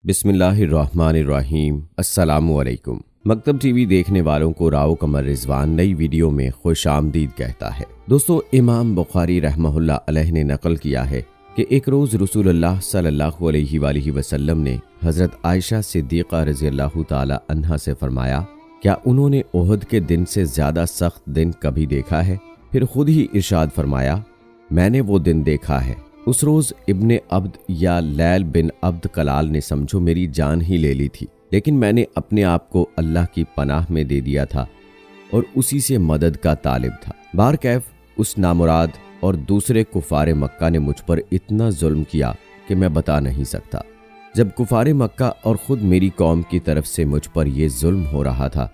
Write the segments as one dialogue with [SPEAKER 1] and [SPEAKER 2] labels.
[SPEAKER 1] बिस्मिल्लाहिर्रहमानिर्रहीम। अस्सलामु अलैकुम। मकतब टीवी देखने वालों को राव कमर रिजवान नई वीडियो में खुश आमदीद कहता है। दोस्तों, इमाम बुखारी रहमहुल्लाह अलैह ने नकल किया है कि एक रोज़ रसूलुल्लाह सल्लल्लाहु अलैहि वसल्लम ने हज़रत आयशा सिद्दीक़ा रज़ियल्लाहु ताला अन्हा से फरमाया, क्या उन्होंने ओहद के दिन से ज़्यादा सख्त दिन कभी देखा है? फिर खुद ही इरशाद फरमाया, मैंने वो दिन देखा है। उस रोज़ इब्ने अब्द या लैल बिन अब्द कलाल ने समझो मेरी जान ही ले ली थी, लेकिन मैंने अपने आप को अल्लाह की पनाह में दे दिया था और उसी से मदद का तालिब था। बारकैफ उस नामुराद और दूसरे कुफारे मक्का ने मुझ पर इतना जुल्म किया कि मैं बता नहीं सकता। जब कुफारे मक्का और ख़ुद मेरी कौम की तरफ से मुझ पर यह जुल्म हो रहा था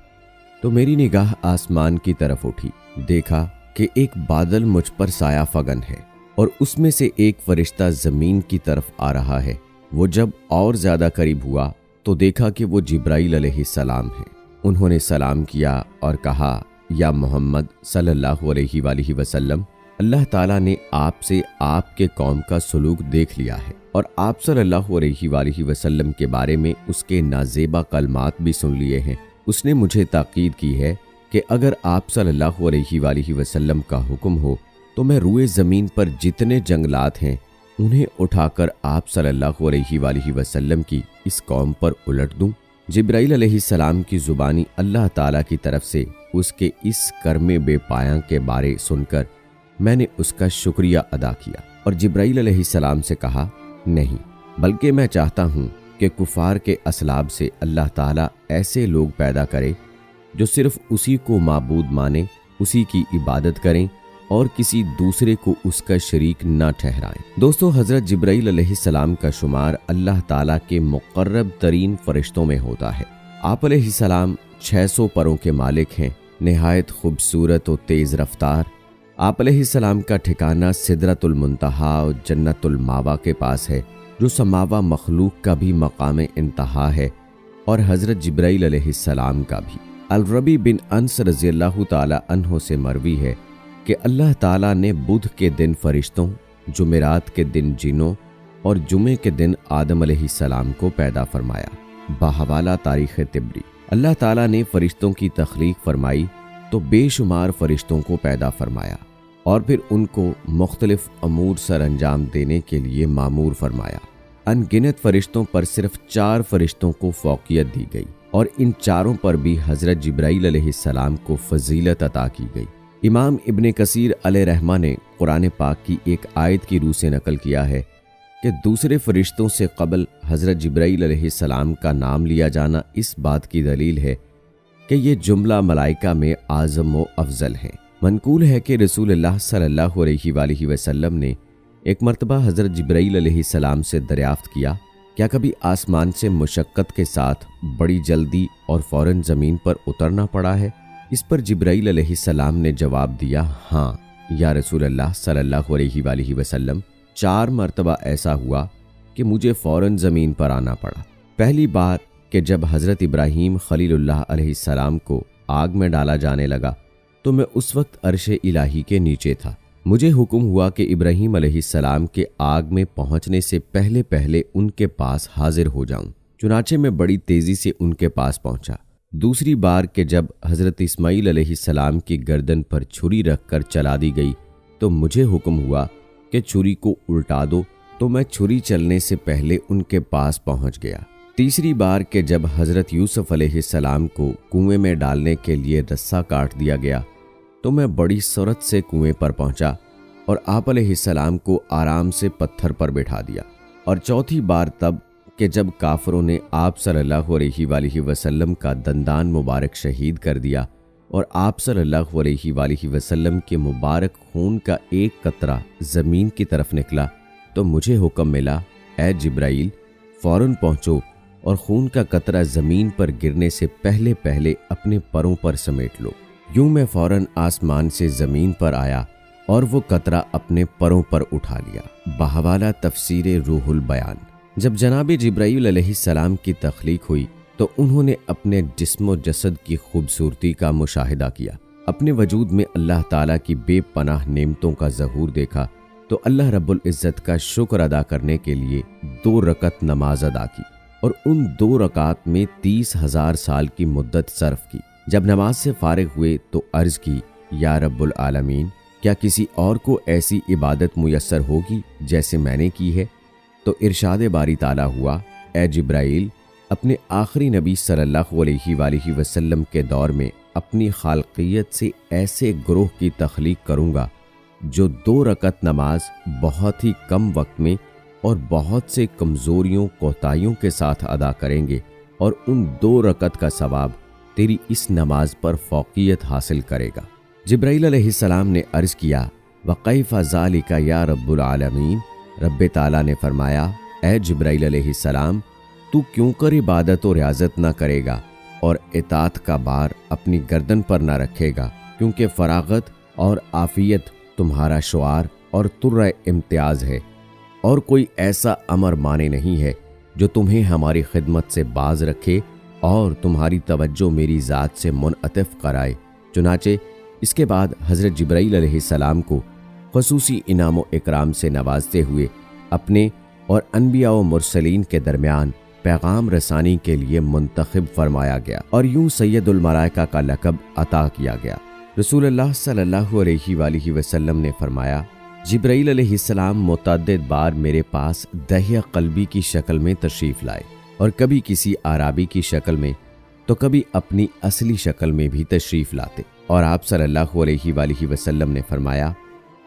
[SPEAKER 1] तो मेरी निगाह आसमान की तरफ उठी। देखा कि एक बादल मुझ पर साया फगन है और उसमें से एक फरिश्ता ज़मीन की तरफ आ रहा है। वो जब और ज़्यादा करीब हुआ तो देखा कि वो जिब्राईल अलैहिस्सलाम है। उन्होंने सलाम किया और कहा, या मोहम्मद सल्लल्लाहु अलैहि वसल्लम, अल्लाह ताला ने आपसे आपके कौम का सलूक देख लिया है और आप सल्लल्लाहु अलैहि वसल्लम के बारे में उसके नाज़ेबा कलमात भी सुन लिए हैं। उसने मुझे ताकीद की है कि अगर आप सल्लल्लाहु अलैहि वसल्लम का हुक्म हो तो मैं रुए ज़मीन पर जितने जंगलात हैं उन्हें उठाकर आप सल्लल्लाहु अलैहि वसल्लम की इस कौम पर उलट दूं। जिब्राईल अलैहिस्सलाम की ज़ुबानी अल्लाह ताला की तरफ से उसके इस कर्मे बेपाया के बारे सुनकर मैंने उसका शुक्रिया अदा किया और जिब्राईल अलैहिस्सलाम से कहा, नहीं, बल्कि मैं चाहता हूँ कि कुफार के असलाब से अल्लाह ताला ऐसे लोग पैदा करे जो सिर्फ उसी को माबूद माने, उसी की इबादत करें और किसी दूसरे को उसका शरीक न ठहराएं। दोस्तों, हज़रत जिब्राईल अलैहिस्सलाम का शुमार अल्लाह ताला के मुक़र्रब तरीन फरिश्तों में होता है। आप अलैहिस्सलाम 600 परों के मालिक हैं, नहायत खूबसूरत और तेज़ रफ्तार। आप अलैहिस्सलाम का ठिकाना सिदरतुल मुंतहा और जन्नतुल मावा के पास है, जो समावा मखलूक का भी मकाम इंतहा है और हज़रत जिब्राईल अलैहिस्सलाम का भी। अल-रबी बिन अनस रज़ियल्लाहु ताला अन्हो से मरवी है कि अल्लाह ताला ने बुध के दिन फरिश्तों, जुमेरात के दिन जिनों और जुमे के दिन आदम अलैहिस्सलाम को पैदा फरमाया। बाहवाला तारीख़ तिब्री। अल्लाह ताला ने फरिश्तों की तख्लीक फरमाई तो बेशुमार फरिश्तों को पैदा फरमाया और फिर उनको मुख्तलिफ अमूर सर अंजाम देने के लिए मामूर फरमाया। अनगिनत फरिश्तों पर सिर्फ 4 फरिश्तों को फ़ौक़ियत दी गई और इन चारों पर भी हज़रत जिब्राईल अलैहिस्सलाम को फ़जीलत अता की गई। इमाम इब्ने कसीर अलैहिर्रहमा ने कुरान पाक की एक आयत की रूह से नकल किया है कि दूसरे फरिश्तों से क़बल हज़रत जिब्राईल अलैहिस्सलाम का नाम लिया जाना इस बात की दलील है कि ये जुमला मलाइका में आज़म व अफजल हैं। मनकूल है कि रसूलुल्लाह सल्लल्लाहु अलैहि वसल्लम ने एक मरतबा हज़रत जिब्राईल अलैहिस्सलाम से दरियाफ़्त किया, क्या कभी आसमान से मुशक्क़त के साथ बड़ी जल्दी और फ़ौरन ज़मीन पर उतरना पड़ा है? इस पर जिब्राईल अलैहिस्सलाम ने जवाब दिया, हाँ या रसूलल्लाह सल्लल्लाहु अलैहि वसल्लम, 4 मरतबा ऐसा हुआ कि मुझे फ़ौरन ज़मीन पर आना पड़ा। पहली बार कि जब हज़रत इब्राहीम खलीलुल्लाह अलैहिस्सलाम को आग में डाला जाने लगा तो मैं उस वक्त अर्श इलाही के नीचे था। मुझे हुक्म हुआ कि इब्राहीम अलैहिस्सलाम के आग में पहुँचने से पहले पहले उनके पास हाजिर हो जाऊँ। चुनाचे मैं बड़ी तेज़ी से उनके पास पहुँचा। दूसरी बार कि जब हज़रत इस्माईल अलैहिस्सलाम की गर्दन पर छुरी रखकर चला दी गई तो मुझे हुक्म हुआ कि छुरी को उल्टा दो, तो मैं छुरी चलने से पहले उनके पास पहुंच गया। तीसरी बार कि जब हज़रत यूसुफ अलैहिस्सलाम को कुएं में डालने के लिए रस्सा काट दिया गया तो मैं बड़ी सुरत से कुएं पर पहुंचा और आप अलैहिस्सलाम को आराम से पत्थर पर बैठा दिया। और चौथी बार तब कि जब काफरों ने आप सल्लल्लाहु अलैहि वसल्लम का दंदान मुबारक शहीद कर दिया और आप सल्लल्लाहु अलैहि वसल्लम के मुबारक खून का एक कतरा ज़मीन की तरफ निकला तो मुझे हुक्म मिला, ए जिब्राईल, फ़ौरन पहुँचो और खून का कतरा ज़मीन पर गिरने से पहले पहले अपने परों पर समेट लो। यूं मैं फ़ौरन आसमान से ज़मीन पर आया और वो कतरा अपने परों पर उठा लिया। बहवाला तफसीर रूहुल बयान। जब जनाब जिब्राईल अलैहिस्सलाम की तख्लीक हुई तो उन्होंने अपने जिस्म जसद की खूबसूरती का मुशाहिदा किया। अपने वजूद में अल्लाह ताला की बेपनाह नेमतों का ज़हूर देखा तो अल्लाह रब्बुल इज़्ज़त का शुक्र अदा करने के लिए 2 रकत नमाज अदा की। اور ان 2 رکعت میں 30,000 سال کی مدت صرف کی۔ جب نماز سے فارغ ہوئے تو عرض کی، یا رب العالمین، کیا کسی اور کو ایسی عبادت میسر ہوگی جیسے میں نے کی ہے؟ تو ارشاد باری تعالیٰ ہوا، اے جبرائیل، اپنے آخری نبی صلی اللہ علیہ وآلہ وسلم کے دور میں اپنی خالقیت سے ایسے گروہ کی تخلیق کروں گا جو 2 رکعت نماز بہت ہی کم وقت میں اور بہت سے کمزوریوں کوتاہیوں کے ساتھ ادا کریں گے، اور ان 2 رکعت کا ثواب تیری اس نماز پر فوقیت حاصل کرے گا۔ جبرائیل علیہ السلام نے عرض کیا، وَكَيْفَ ذَلِكَ یا رب العالمین؟ رب تعالیٰ نے فرمایا، اے جبرائیل علیہ السلام، تو کیوں کر عبادت و ریاضت نہ کرے گا اور اطاعت کا بار اپنی گردن پر نہ رکھے گا، کیونکہ فراغت اور عافیت تمہارا شعار اور ترہ امتیاز ہے، اور کوئی ایسا امر مانے نہیں ہے جو تمہیں ہماری خدمت سے باز رکھے اور تمہاری توجہ میری ذات سے منعطف کرائے۔ چنانچہ اس کے بعد حضرت جبرائیل علیہ السلام کو خصوصی انعام و اکرام سے نوازتے ہوئے اپنے اور انبیاء و مرسلین کے درمیان پیغام رسانی کے لیے منتخب فرمایا گیا، اور یوں سید الملائکہ کا لقب عطا کیا گیا۔ رسول اللہ صلی اللہ علیہ وآلہ وسلم نے فرمایا، جبرائیل علیہ السلام متعدد بار میرے پاس دحیہ قلبی کی شکل میں تشریف لائے، اور کبھی کسی اعرابی کی شکل میں تو کبھی اپنی اصلی شکل میں بھی تشریف لاتے، اور آپ صلی اللہ علیہ وآلہ وسلم نے فرمایا،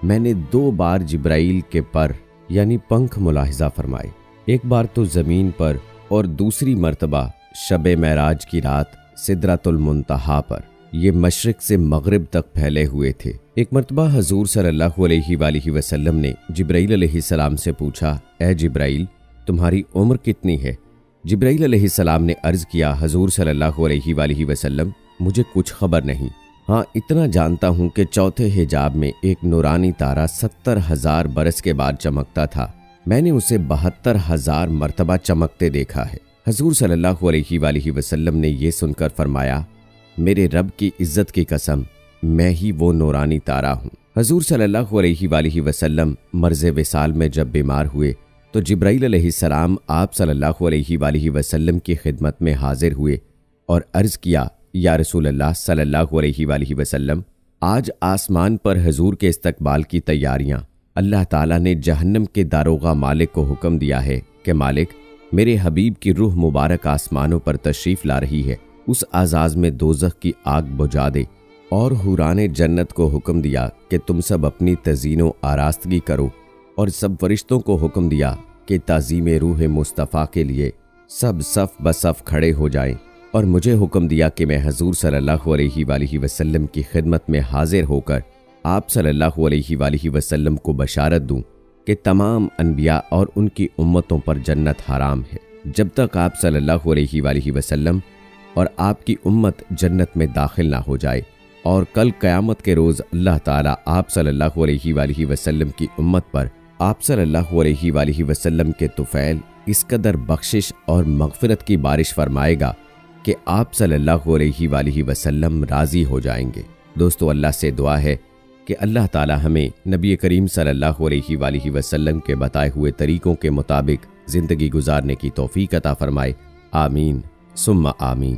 [SPEAKER 1] میں نے 2 بار جبرائیل کے پر یعنی پنکھ ملاحظہ فرمائے، ایک بار تو زمین پر اور دوسری مرتبہ شب معراج کی رات سدرۃ المنتہا پر۔ یہ مشرق سے مغرب تک پھیلے ہوئے تھے۔ ایک مرتبہ حضور صلی اللہ علیہ وآلہ وسلم نے جبرائیل علیہ السلام سے پوچھا، اے جبرائیل، تمہاری عمر کتنی ہے؟ جبرائیل علیہ السلام نے عرض کیا، حضور صلی اللہ علیہ وآلہ وسلم، مجھے کچھ خبر نہیں، ہاں اتنا جانتا ہوں کہ چوتھے حجاب میں ایک نورانی تارا 70,000 برس کے بعد چمکتا تھا، میں نے اسے 72,000 مرتبہ چمکتے دیکھا ہے۔ حضور صلی اللہ علیہ وآلہ وسلم نے یہ سن کر فرمایا، میرے رب کی عزت کی قسم، میں ہی وہ نورانی تارا ہوں۔ حضور صلی اللہ علیہ وآلہ وسلم مرض وصال میں جب بیمار ہوئے تو جبرائیل علیہ السلام آپ صلی اللہ علیہ وآلہ وسلم کی خدمت میں حاضر ہوئے اور عرض کیا، یا رسول اللہ صلی اللہ علیہ وآلہ وسلم، آج آسمان پر حضور کے استقبال کی تیاریاں۔ اللہ تعالیٰ نے جہنم کے داروغہ مالک کو حکم دیا ہے کہ مالک، میرے حبیب کی روح مبارک آسمانوں پر تشریف لا رہی ہے، اس اعزاز میں دوزخ کی آگ بجھا دے، اور حوران جنت کو حکم دیا کہ تم سب اپنی تزئین و آراستگی کرو، اور سب فرشتوں کو حکم دیا کہ تعظیم روح مصطفیٰ کے لیے سب صف بصف کھڑے ہو جائیں، اور مجھے حکم دیا کہ میں حضور صلی اللہ علیہ وآلہ وسلم کی خدمت میں حاضر ہو کر آپ صلی اللہ علیہ وآلہ وسلم کو بشارت دوں کہ تمام انبیاء اور ان کی امتوں پر جنت حرام ہے، جب تک آپ صلی اللہ علیہ وآلہ وسلم اور آپ کی امت جنت میں داخل نہ ہو جائے، اور کل قیامت کے روز اللہ تعالیٰ آپ صلی اللہ علیہ وآلہ وسلم کی امت پر آپ صلی اللہ علیہ وآلہ وسلم کے طفیل اس قدر بخشش اور مغفرت کی بارش فرمائے گا کہ آپ صلی اللہ علیہ وآلہ وسلم راضی ہو جائیں گے۔ دوستو، اللہ سے دعا ہے کہ اللہ تعالیٰ ہمیں نبی کریم صلی اللہ علیہ وآلہ وسلم کے بتائے ہوئے طریقوں کے مطابق زندگی گزارنے کی توفیق عطا فرمائے۔ آمین ثم آمین۔